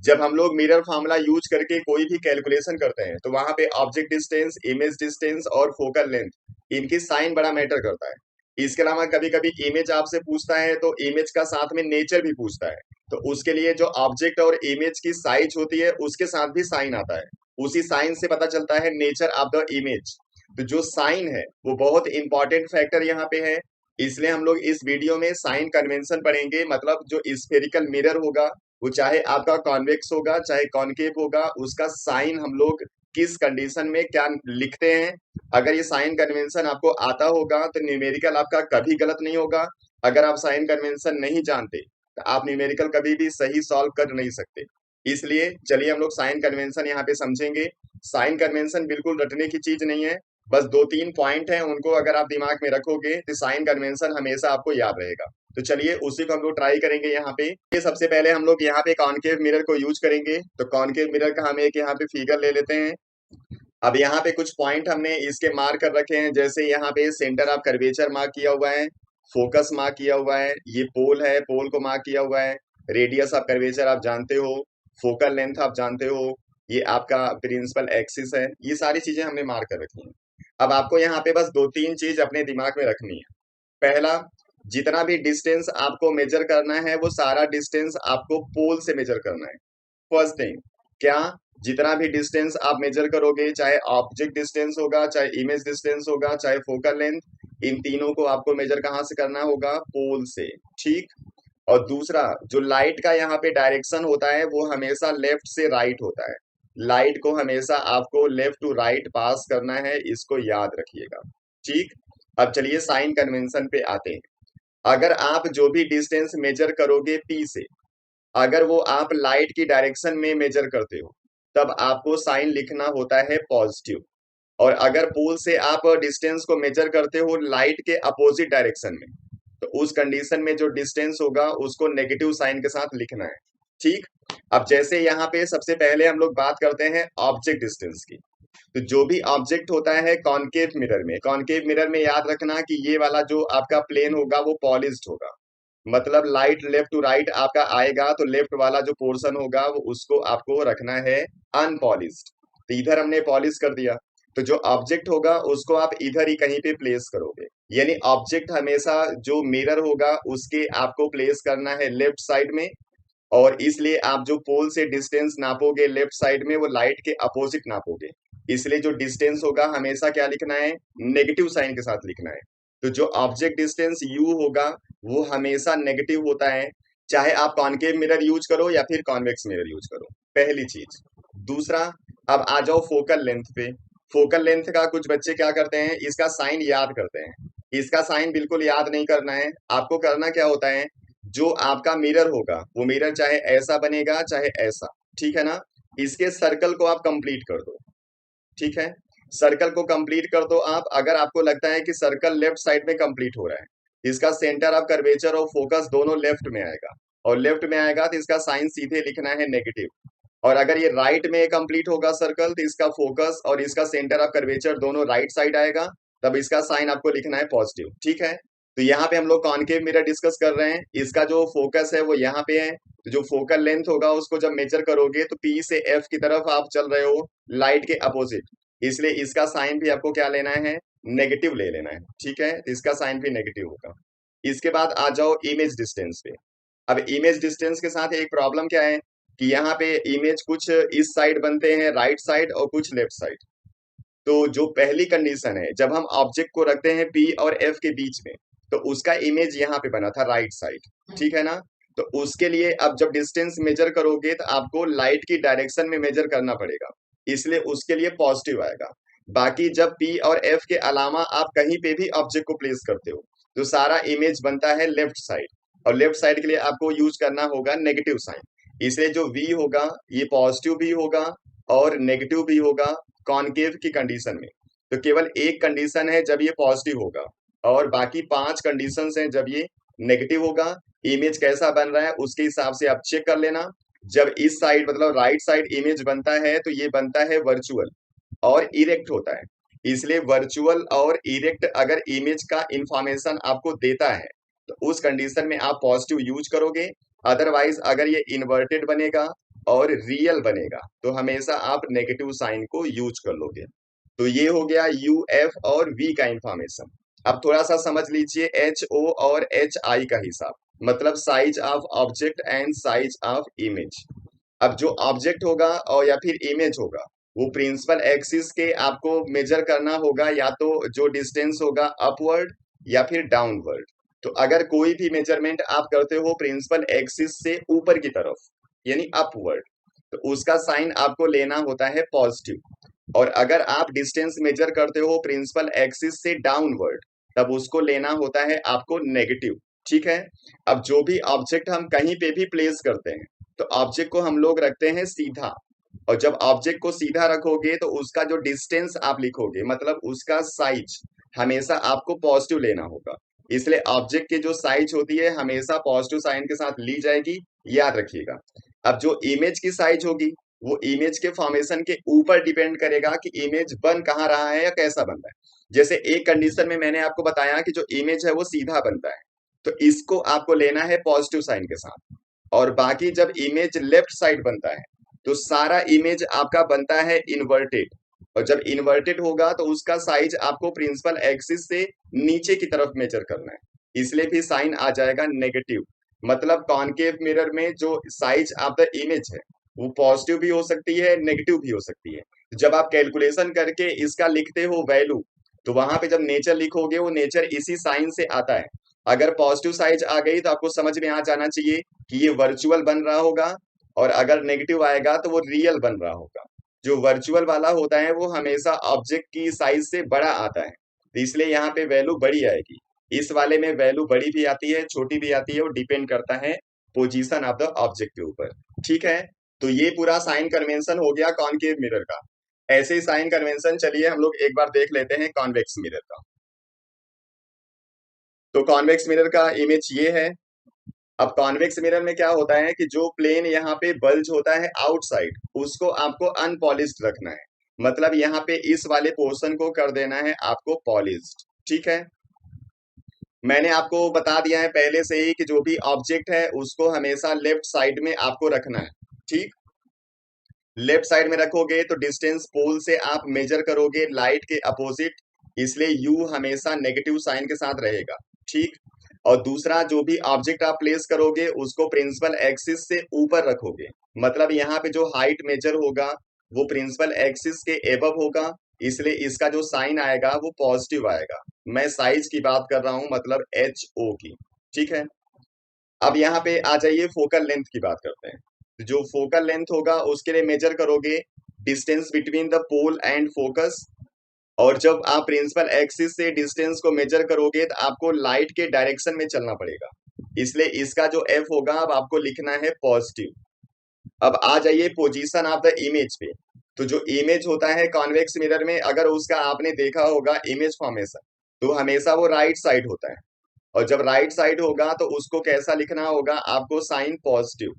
जब हम लोग मिरर फार्मूला यूज करके कोई भी कैलकुलेशन करते हैं तो वहां पे ऑब्जेक्ट डिस्टेंस, इमेज डिस्टेंस और फोकल लेंथ इनकी साइन बड़ा मैटर करता है। इसके अलावा कभी कभी इमेज आपसे पूछता है तो इमेज का साथ में नेचर भी पूछता है। तो उसके लिए जो ऑब्जेक्ट और इमेज की साइज होती है उसके साथ भी साइन आता है। उसी साइन से पता चलता है नेचर ऑफ द इमेज। तो जो साइन है वो बहुत इंपॉर्टेंट फैक्टर यहाँ पे है। इसलिए हम लोग इस वीडियो में साइन कन्वेंशन पढ़ेंगे। मतलब जो स्फेरिकल मिरर होगा वो चाहे आपका कॉन्वेक्स होगा चाहे कॉनकेव होगा, उसका साइन हम लोग किस कंडीशन में क्या लिखते हैं। अगर ये साइन कन्वेंशन आपको आता होगा तो न्यूमेरिकल आपका कभी गलत नहीं होगा। अगर आप साइन कन्वेंशन नहीं जानते तो आप न्यूमेरिकल कभी भी सही सॉल्व कर नहीं सकते। इसलिए चलिए हम लोग साइन कन्वेंशन यहाँ पे समझेंगे। साइन कन्वेंशन बिल्कुल रटने की चीज नहीं है। बस दो तीन पॉइंट हैं, उनको अगर आप दिमाग में रखोगे तो साइन कन्वेंशन हमेशा आपको याद रहेगा। तो चलिए उसी को हम लोग ट्राई करेंगे यहाँ पे। ये सबसे पहले हम लोग यहाँ पे कॉनकेव मिरर को यूज करेंगे। तो कॉनकेव मिरर का हम एक यहाँ पे फिगर ले लेते हैं। अब यहाँ पे कुछ पॉइंट हमने इसके मार्क कर रखे हैं, जैसे यहाँ पे सेंटर ऑफ कर्वेचर मार्क किया हुआ है, फोकस मार्क किया हुआ है, ये पोल है, पोल को मार्क किया हुआ है, रेडियस ऑफ कर्वेचर आप जानते हो, फोकल लेंथ आप जानते हो, ये आपका प्रिंसिपल एक्सिस है। ये सारी चीजें हमने मार्क कर रखी हैं। अब आपको यहाँ पे बस दो तीन चीज अपने दिमाग में रखनी है। पहला, जितना भी डिस्टेंस आपको मेजर करना है वो सारा डिस्टेंस आपको पोल से मेजर करना है। फर्स्ट थिंग, क्या, जितना भी डिस्टेंस आप मेजर करोगे, चाहे ऑब्जेक्ट डिस्टेंस होगा, चाहे इमेज डिस्टेंस होगा, चाहे फोकल लेंथ, इन तीनों को आपको मेजर कहाँ से करना होगा? पोल से। ठीक। और दूसरा, जो लाइट का यहाँ पे डायरेक्शन होता है वो हमेशा लेफ्ट से राइट होता है। लाइट को हमेशा आपको लेफ्ट टू राइट पास करना है, इसको याद रखिएगा। ठीक। अब चलिए साइन कन्वेंशन पे आते हैं। अगर आप जो भी डिस्टेंस मेजर करोगे पी से, अगर वो आप लाइट की डायरेक्शन में मेजर करते हो तब आपको साइन लिखना होता है पॉजिटिव। और अगर पोल से आप डिस्टेंस को मेजर करते हो लाइट के अपोजिट डायरेक्शन में, तो उस कंडीशन में जो डिस्टेंस होगा उसको नेगेटिव साइन के साथ लिखना है। ठीक। अब जैसे यहाँ पे सबसे पहले हम लोग बात करते हैं ऑब्जेक्ट डिस्टेंस की। तो जो भी ऑब्जेक्ट होता है कॉनकेव मिरर में, कॉनकेव मिरर में याद रखना कि ये वाला जो आपका प्लेन होगा वो पॉलिश्ड होगा। मतलब लाइट लेफ्ट टू राइट आपका आएगा तो लेफ्ट वाला जो पोर्शन होगा वो उसको आपको रखना है अनपॉलिश्ड। तो इधर हमने पॉलिश कर दिया। तो जो ऑब्जेक्ट होगा उसको आप इधर ही कहीं पे प्लेस करोगे। यानी ऑब्जेक्ट हमेशा जो मिरर होगा उसके आपको प्लेस करना है लेफ्ट साइड में। और इसलिए आप जो पोल से डिस्टेंस नापोगे लेफ्ट साइड में वो लाइट के अपोजिट नापोगे। इसलिए जो डिस्टेंस होगा हमेशा क्या लिखना है? नेगेटिव साइन के साथ लिखना है। तो जो ऑब्जेक्ट डिस्टेंस यू होगा वो हमेशा नेगेटिव होता है, चाहे आप कॉनकेव मिरर यूज करो या फिर कॉन्वेक्स मिरर यूज करो। पहली चीज। दूसरा, अब आ जाओ फोकल लेंथ पे। फोकल लेंथ का कुछ बच्चे क्या करते हैं, इसका साइन याद करते हैं। इसका साइन बिल्कुल याद नहीं करना है। आपको करना क्या होता है, जो आपका मिरर होगा वो मिरर चाहे ऐसा बनेगा चाहे ऐसा, ठीक है ना? इसके सर्कल को आप कंप्लीट कर दो। ठीक है। सर्कल को कंप्लीट कर दो आप। अगर आपको लगता है कि सर्कल लेफ्ट साइड में कंप्लीट हो रहा है, इसका सेंटर ऑफ कर्वेचर और फोकस दोनों लेफ्ट में आएगा, और लेफ्ट में आएगा तो इसका साइन सीधे लिखना है नेगेटिव। और अगर ये राइट में कंप्लीट होगा सर्कल तो इसका फोकस और इसका सेंटर ऑफ कर्वेचर दोनों राइट साइड आएगा, तब इसका साइन आपको लिखना है पॉजिटिव। ठीक है। तो यहाँ पे हम लोग कॉनकेव मिरर डिस्कस कर रहे हैं। इसका जो फोकस है वो यहाँ पे है। तो जो फोकल लेंथ होगा उसको जब मेजर करोगे तो पी से एफ की तरफ आप चल रहे हो, लाइट के अपोजिट। इसलिए इसका साइन भी आपको क्या लेना है? नेगेटिव ले लेना है। ठीक है। तो इसका साइन भी नेगेटिव होगा। इसके बाद आ जाओ इमेज डिस्टेंस पे। अब इमेज डिस्टेंस के साथ एक प्रॉब्लम क्या है कि यहाँ पे इमेज कुछ इस साइड बनते हैं राइट साइड और कुछ लेफ्ट साइड। तो जो पहली कंडीशन है, जब हम ऑब्जेक्ट को रखते हैं पी और एफ के बीच में, तो उसका इमेज यहाँ पे बना था राइट साइड। ठीक है ना? तो उसके लिए अब जब डिस्टेंस मेजर करोगे तो आपको लाइट की डायरेक्शन में मेजर करना पड़ेगा, इसलिए उसके लिए पॉजिटिव आएगा। बाकी जब पी और एफ के अलावा आप कहीं पे भी ऑब्जेक्ट को प्लेस करते हो तो सारा इमेज बनता है लेफ्ट साइड, और लेफ्ट साइड के लिए आपको यूज करना होगा नेगेटिव साइन। इसलिए जो वी होगा ये पॉजिटिव भी होगा और नेगेटिव भी होगा कॉनकेव की कंडीशन में। तो केवल एक कंडीशन है जब ये पॉजिटिव होगा, और बाकी पांच कंडीशंस हैं जब ये नेगेटिव होगा। इमेज कैसा बन रहा है उसके हिसाब से आप चेक कर लेना। जब इस साइड मतलब राइट साइड इमेज बनता है तो ये बनता है वर्चुअल और इरेक्ट होता है। इसलिए वर्चुअल और इरेक्ट अगर इमेज का इंफॉर्मेशन आपको देता है तो उस कंडीशन में आप पॉजिटिव यूज करोगे। अदरवाइज अगर ये इन्वर्टेड बनेगा और रियल बनेगा तो हमेशा आप नेगेटिव साइन को यूज कर लोगे। तो ये हो गया यू एफ और वी का इंफॉर्मेशन। अब थोड़ा सा समझ लीजिए एच ओ और एच आई का हिसाब, मतलब size of object and size of image. अब जो ऑब्जेक्ट होगा और या फिर इमेज होगा वो प्रिंसिपल एक्सिस के आपको मेजर करना होगा, या तो जो डिस्टेंस होगा अपवर्ड या फिर डाउनवर्ड। तो अगर कोई भी मेजरमेंट आप करते हो प्रिंसिपल एक्सिस से ऊपर की तरफ यानी अपवर्ड, तो उसका साइन आपको लेना होता है पॉजिटिव। और अगर आप डिस्टेंस मेजर करते हो प्रिंसिपल एक्सिस से डाउनवर्ड, तब उसको लेना होता है आपको नेगेटिव। ठीक है। अब जो भी ऑब्जेक्ट हम कहीं पे भी प्लेस करते हैं तो ऑब्जेक्ट को हम लोग रखते हैं सीधा। और जब ऑब्जेक्ट को सीधा रखोगे तो उसका जो डिस्टेंस आप लिखोगे मतलब उसका साइज हमेशा आपको पॉजिटिव लेना होगा। इसलिए ऑब्जेक्ट की जो साइज होती है हमेशा पॉजिटिव साइन के साथ ली जाएगी, याद रखिएगा। अब जो इमेज की साइज होगी वो इमेज के फॉर्मेशन के ऊपर डिपेंड करेगा कि इमेज बन कहाँ रहा है या कैसा बन रहा है। जैसे एक कंडीशन में मैंने आपको बताया कि जो इमेज है वो सीधा बनता है, तो इसको आपको लेना है पॉजिटिव साइन के साथ। और बाकी जब इमेज लेफ्ट साइड बनता है तो सारा इमेज आपका बनता है इन्वर्टेड। और जब इन्वर्टेड होगा तो उसका साइज आपको प्रिंसिपल एक्सिस से नीचे की तरफ मेजर करना है, इसलिए भी साइन आ जाएगा नेगेटिव। मतलब कॉनकेव मिरर में जो साइज ऑफ द इमेज है वो पॉजिटिव भी हो सकती है नेगेटिव भी हो सकती है। जब आप कैलकुलेशन करके इसका लिखते हो वैल्यू, तो वहां पे जब नेचर लिखोगे वो नेचर इसी साइन से आता है। अगर पॉजिटिव साइज आ गई तो आपको समझ में आ जाना चाहिए कि ये वर्चुअल बन रहा होगा, और अगर नेगेटिव आएगा तो वो रियल बन रहा होगा। जो वर्चुअल वाला होता है वो हमेशा ऑब्जेक्ट की साइज से बड़ा आता है, तो इसलिए यहाँ पे वैल्यू बड़ी आएगी। इस वाले में वैल्यू बड़ी भी आती है छोटी भी आती है, वो डिपेंड करता है पोजीशन ऑफ द ऑब्जेक्ट के ऊपर। ठीक है। तो ये पूरा साइन कन्वेंशन हो गया कॉनकेव मिरर का। ऐसे ही साइन कन्वेंशन चलिए हम लोग एक बार देख लेते हैं कॉन्वेक्स मिरर का। तो कॉन्वेक्स मिरर का इमेज ये है। अब कॉन्वेक्स मिरर में क्या होता है कि जो प्लेन यहाँ पे बल्ज होता है आउटसाइड उसको आपको अनपॉलिश्ड रखना है। मतलब यहाँ पे इस वाले पोर्शन को कर देना है आपको पॉलिश्ड। ठीक है। मैंने आपको बता दिया है पहले से ही कि जो भी ऑब्जेक्ट है उसको हमेशा लेफ्ट साइड में आपको रखना है। ठीक। लेफ्ट साइड में रखोगे तो डिस्टेंस पोल से आप मेजर करोगे लाइट के अपोजिट, इसलिए यू हमेशा नेगेटिव साइन के साथ रहेगा। ठीक। और दूसरा जो भी ऑब्जेक्ट आप प्लेस करोगे उसको प्रिंसिपल एक्सिस से ऊपर रखोगे, मतलब यहाँ पे जो हाइट मेजर होगा वो प्रिंसिपल एक्सिस के एबव होगा, इसलिए इसका जो साइन आएगा वो पॉजिटिव आएगा। मैं साइज की बात कर रहा हूं मतलब एच ओ की। ठीक है। अब यहाँ पे आ जाइए फोकल लेंथ की बात करते हैं। तो जो फोकल लेंथ होगा उसके लिए मेजर करोगे distance between the pole and focus. और जब आप प्रिंसिपल एक्सिस से डिस्टेंस को मेजर करोगे तो आपको लाइट के डायरेक्शन में चलना पड़ेगा, इसलिए इसका जो एफ होगा अब आपको लिखना है पॉजिटिव। अब आ जाइए पोजीशन ऑफ द इमेज पे। तो जो इमेज होता है कॉन्वेक्स मिरर में अगर उसका आपने देखा होगा इमेज फॉर्मेशन, तो हमेशा वो राइट साइड होता है। और जब राइट साइड होगा तो उसको कैसा लिखना होगा आपको साइन पॉजिटिव।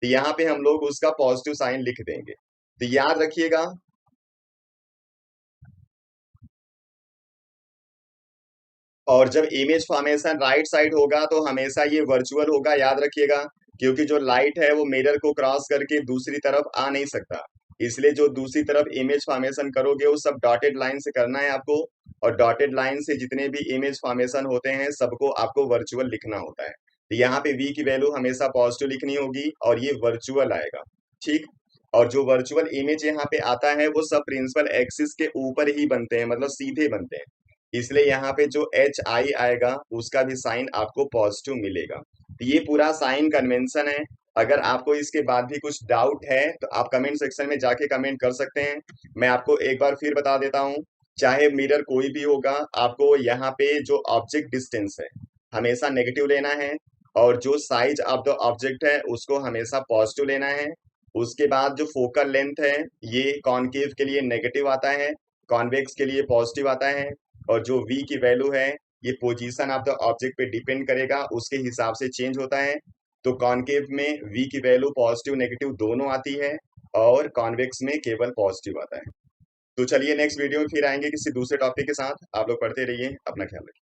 तो यहाँ पे हम लोग उसका पॉजिटिव साइन लिख देंगे। तो याद रखिएगा। और जब इमेज फॉर्मेशन राइट साइड होगा तो हमेशा ये वर्चुअल होगा, याद रखिएगा। क्योंकि जो लाइट है वो मिरर को क्रॉस करके दूसरी तरफ आ नहीं सकता, इसलिए जो दूसरी तरफ इमेज फॉर्मेशन करोगे वो सब डॉटेड लाइन से करना है आपको। और डॉटेड लाइन से जितने भी इमेज फॉर्मेशन होते हैं सबको आपको वर्चुअल लिखना होता है। तो यहाँ पे वी की वैल्यू हमेशा पॉजिटिव लिखनी होगी और ये वर्चुअल आएगा। ठीक। और जो वर्चुअल इमेज यहाँ पे आता है वो सब प्रिंसिपल एक्सिस के ऊपर ही बनते हैं, मतलब सीधे बनते हैं, इसलिए यहाँ पे जो एच आई आएगा उसका भी साइन आपको पॉजिटिव मिलेगा। तो ये पूरा साइन कन्वेंशन है। अगर आपको इसके बाद भी कुछ डाउट है तो आप कमेंट सेक्शन में जाके कमेंट कर सकते हैं। मैं आपको एक बार फिर बता देता हूँ, चाहे मिरर कोई भी होगा आपको यहाँ पे जो ऑब्जेक्ट डिस्टेंस है हमेशा नेगेटिव लेना है, और जो साइज ऑफ द ऑब्जेक्ट है उसको हमेशा पॉजिटिव लेना है। उसके बाद जो फोकल लेंथ है ये कॉनकेव के लिए नेगेटिव आता है, कॉन्वेक्स के लिए पॉजिटिव आता है। और जो v की वैल्यू है ये पोजीशन ऑफ द ऑब्जेक्ट पे डिपेंड करेगा, उसके हिसाब से चेंज होता है। तो कॉनकेव में v की वैल्यू पॉजिटिव नेगेटिव दोनों आती है, और कॉन्वेक्स में केवल पॉजिटिव आता है। तो चलिए नेक्स्ट वीडियो में फिर आएंगे किसी दूसरे टॉपिक के साथ। आप लोग पढ़ते रहिए, अपना ख्याल रखिए।